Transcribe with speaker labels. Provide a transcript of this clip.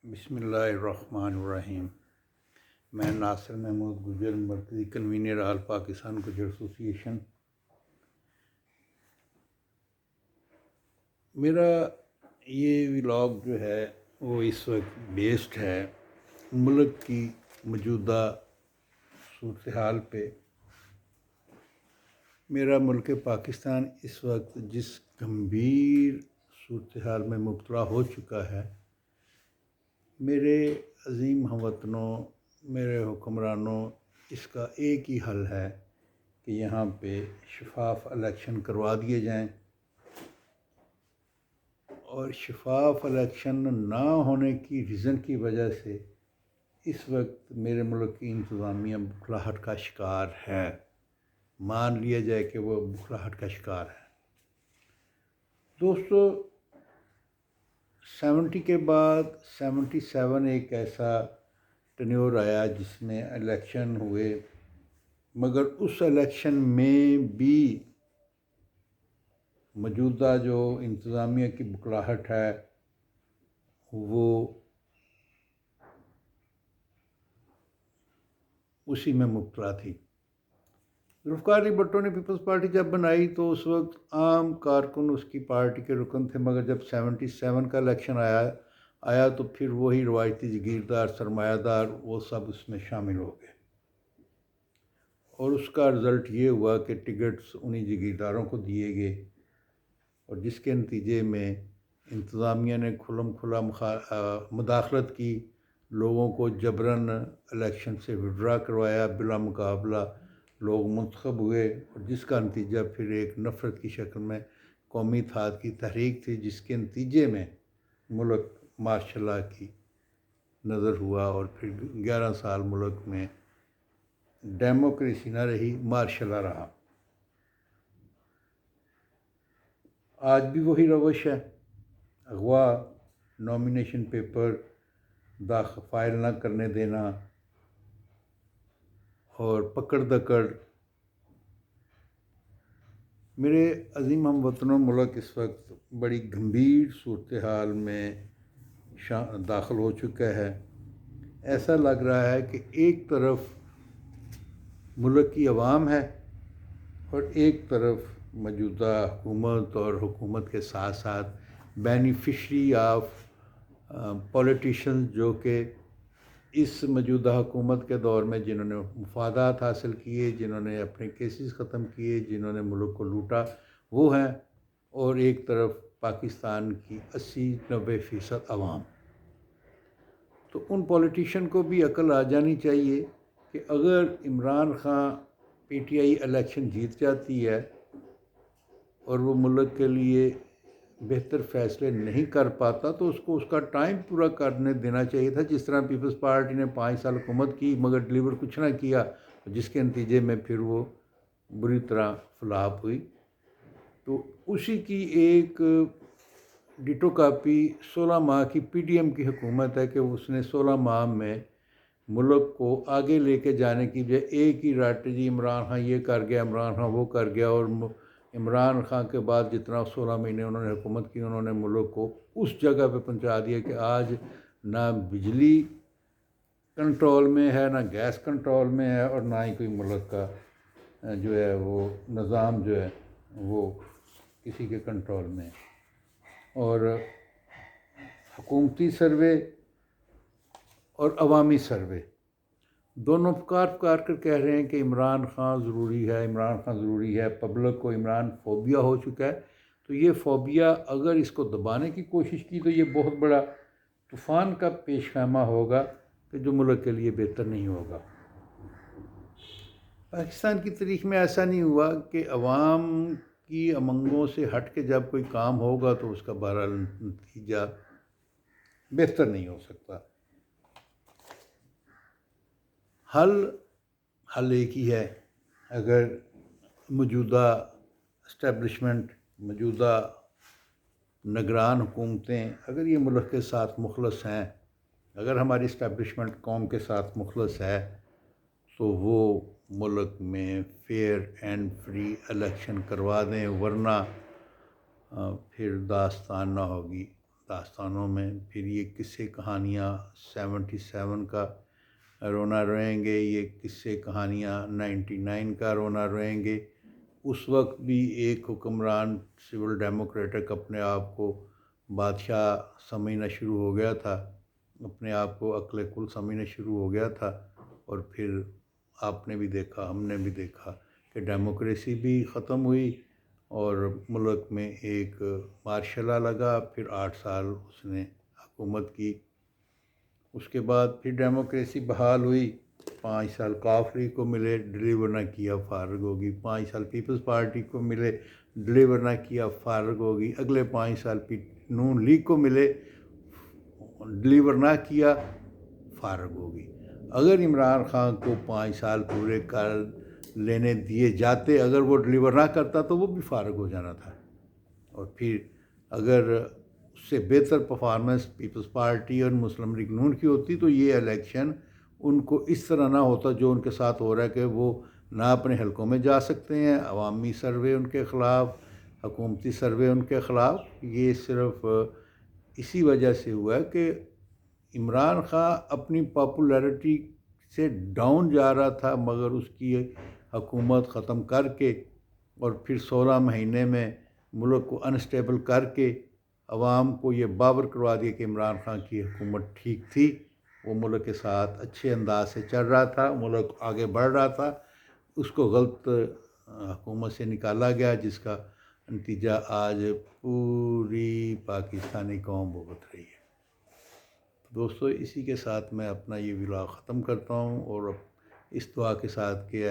Speaker 1: بسم اللہ الرحمن الرحیم۔ میں ناصر محمود گجر، مرکزی کنوینر آل پاکستان گجر ایسوسی ایشن۔ میرا یہ ولاگ جو ہے وہ اس وقت بیسڈ ہے ملک کی موجودہ صورتحال پہ۔ میرا ملک پاکستان اس وقت جس گمبھیر صورتحال میں مبتلا ہو چکا ہے، میرے عظیم ہم وطنوں، میرے حکمرانوں، اس کا ایک ہی حل ہے کہ یہاں پہ شفاف الیکشن کروا دیے جائیں، اور شفاف الیکشن نہ ہونے کی ریزن کی وجہ سے اس وقت میرے ملک کی انتظامیہ بکھلاہٹ کا شکار ہے۔ مان لیا جائے کہ وہ بکھلاہٹ کا شکار ہے۔ دوستو، 70 کے بعد 77 ایک ایسا ٹنیور آیا جس میں الیکشن ہوئے، مگر اس الیکشن میں بھی موجودہ جو انتظامیہ کی بکھلاہٹ ہے وہ اسی میں مبتلا تھی۔ ذوالفقار علی بھٹو نے پیپلز پارٹی جب بنائی تو اس وقت عام کارکن اس کی پارٹی کے رکن تھے، مگر جب 77 کا الیکشن آیا تو پھر وہی روایتی جگیردار، سرمایہ دار، وہ سب اس میں شامل ہو گئے، اور اس کا رزلٹ یہ ہوا کہ ٹکٹس انہی جگیرداروں کو دیے گئے، اور جس کے نتیجے میں انتظامیہ نے کھلم کھلا مداخلت کی، لوگوں کو جبراً الیکشن سے وڈرا کروایا، بلا مقابلہ لوگ منتخب ہوئے، اور جس کا نتیجہ پھر ایک نفرت کی شکل میں قومی اتحاد کی تحریک تھی، جس کے نتیجے میں ملک ماشاء اللہ کی نظر ہوا، اور پھر 11 سال ملک میں ڈیموکریسی نہ رہی، مارشل لا رہا۔ آج بھی وہی روش ہے، اغوا، نامینیشن پیپر فائل نہ کرنے دینا، اور پکڑ دکڑ۔ میرے عظیم ہم وطنوں، ملک اس وقت بڑی گمبھیر صورتحال میں داخل ہو چکا ہے۔ ایسا لگ رہا ہے کہ ایک طرف ملک کی عوام ہے، اور ایک طرف موجودہ حکومت، اور حکومت کے ساتھ ساتھ بینیفیشری آف پولیٹیشنز، جو کہ اس موجودہ حکومت کے دور میں جنہوں نے مفادات حاصل کیے، جنہوں نے اپنے کیسز ختم کیے، جنہوں نے ملک کو لوٹا، وہ ہیں، اور ایک طرف پاکستان کی 80-90% عوام۔ تو ان پولیٹیشن کو بھی عقل آ جانی چاہیے کہ اگر Imran Khan P T I election جیت جاتی ہے اور وہ ملک کے لیے بہتر فیصلے نہیں کر پاتا، تو اس کو اس کا ٹائم پورا کرنے دینا چاہیے تھا، جس طرح پیپلز پارٹی نے 5 سال حکومت کی مگر ڈلیور کچھ نہ کیا، جس کے نتیجے میں پھر وہ بری طرح فلاپ ہوئی۔ تو اسی کی ایک ڈیٹو کاپی 16 ماہ کی پی ڈی ایم کی حکومت ہے کہ اس نے 16 ماہ میں ملک کو آگے لے کے جانے کی بجائے ایک ہی راٹے، جی عمران خان یہ کر گیا، عمران خان وہ کر گیا، اور عمران خان کے بعد جتنا 16 مہینے انہوں نے حکومت کی، انہوں نے ملک کو اس جگہ پہ پہنچا دیا کہ آج نہ بجلی کنٹرول میں ہے، نہ گیس کنٹرول میں ہے، اور نہ ہی کوئی ملک کا جو ہے وہ نظام جو ہے وہ کسی کے کنٹرول میں ہے۔ اور حکومتی سروے اور عوامی سروے دونوں پکار کر کہہ رہے ہیں کہ عمران خان ضروری ہے، عمران خان ضروری ہے۔ پبلک کو عمران فوبیا ہو چکا ہے، تو یہ فوبیا اگر اس کو دبانے کی کوشش کی تو یہ بہت بڑا طوفان کا پیش خیمہ ہوگا کہ جو ملک کے لیے بہتر نہیں ہوگا۔ پاکستان کی تاریخ میں ایسا نہیں ہوا کہ عوام کی امنگوں سے ہٹ کے جب کوئی کام ہوگا تو اس کا بہرحال نتیجہ بہتر نہیں ہو سکتا۔ حل ایک ہی ہے، اگر موجودہ اسٹیبلشمنٹ، موجودہ نگران حکومتیں اگر یہ ملک کے ساتھ مخلص ہیں، اگر ہماری اسٹیبلشمنٹ قوم کے ساتھ مخلص ہے، تو وہ ملک میں فیئر اینڈ فری الیکشن کروا دیں، ورنہ پھر داستان نہ ہوگی داستانوں میں، پھر یہ قصے کہانیاں 77 کا رونا روئیں گے، یہ قصے کہانیاں 99 کا رونا روئیں گے۔ اس وقت بھی ایک حکمران سول ڈیموکریٹک اپنے آپ کو بادشاہ سمجھنا شروع ہو گیا تھا، اپنے آپ کو عقل کل سمجھنا شروع ہو گیا تھا، اور پھر آپ نے بھی دیکھا، ہم نے بھی دیکھا کہ ڈیموکریسی بھی ختم ہوئی اور ملک میں ایک مارشل لا لگا۔ پھر 8 سال اس نے حکومت کی، اس کے بعد پھر ڈیموکریسی بحال ہوئی، 5 سال کاف لیگ کو ملے، ڈلیور نہ کیا فارغ ہوگی، 5 سال پیپلز پارٹی کو ملے، ڈلیور نہ کیا فارغ ہوگی، اگلے 5 سال نون لیگ کو ملے، ڈلیور نہ کیا فارغ ہوگی۔ اگر عمران خان کو 5 سال پورے کر لینے دیے جاتے، اگر وہ ڈلیور نہ کرتا تو وہ بھی فارغ ہو جانا تھا، اور پھر اگر اس سے بہتر پرفارمنس پیپلز پارٹی اور مسلم لیگ نون کی ہوتی تو یہ الیکشن ان کو اس طرح نہ ہوتا جو ان کے ساتھ ہو رہا ہے، کہ وہ نہ اپنے حلقوں میں جا سکتے ہیں، عوامی سروے ان کے خلاف، حکومتی سروے ان کے خلاف۔ یہ صرف اسی وجہ سے ہوا ہے کہ عمران خان اپنی پاپولیرٹی سے ڈاؤن جا رہا تھا، مگر اس کی حکومت ختم کر کے اور پھر 16 مہینے میں ملک کو انسٹیبل کر کے عوام کو یہ باور کروا دیا کہ عمران خان کی حکومت ٹھیک تھی، وہ ملک کے ساتھ اچھے انداز سے چل رہا تھا، ملک آگے بڑھ رہا تھا۔ اس کو غلط حکومت سے نکالا گیا، جس کا نتیجہ آج پوری پاکستانی قوم بھگت رہی ہے۔ دوستو، اسی کے ساتھ میں اپنا یہ ولاگ ختم کرتا ہوں، اور اس دعا کے ساتھ کہ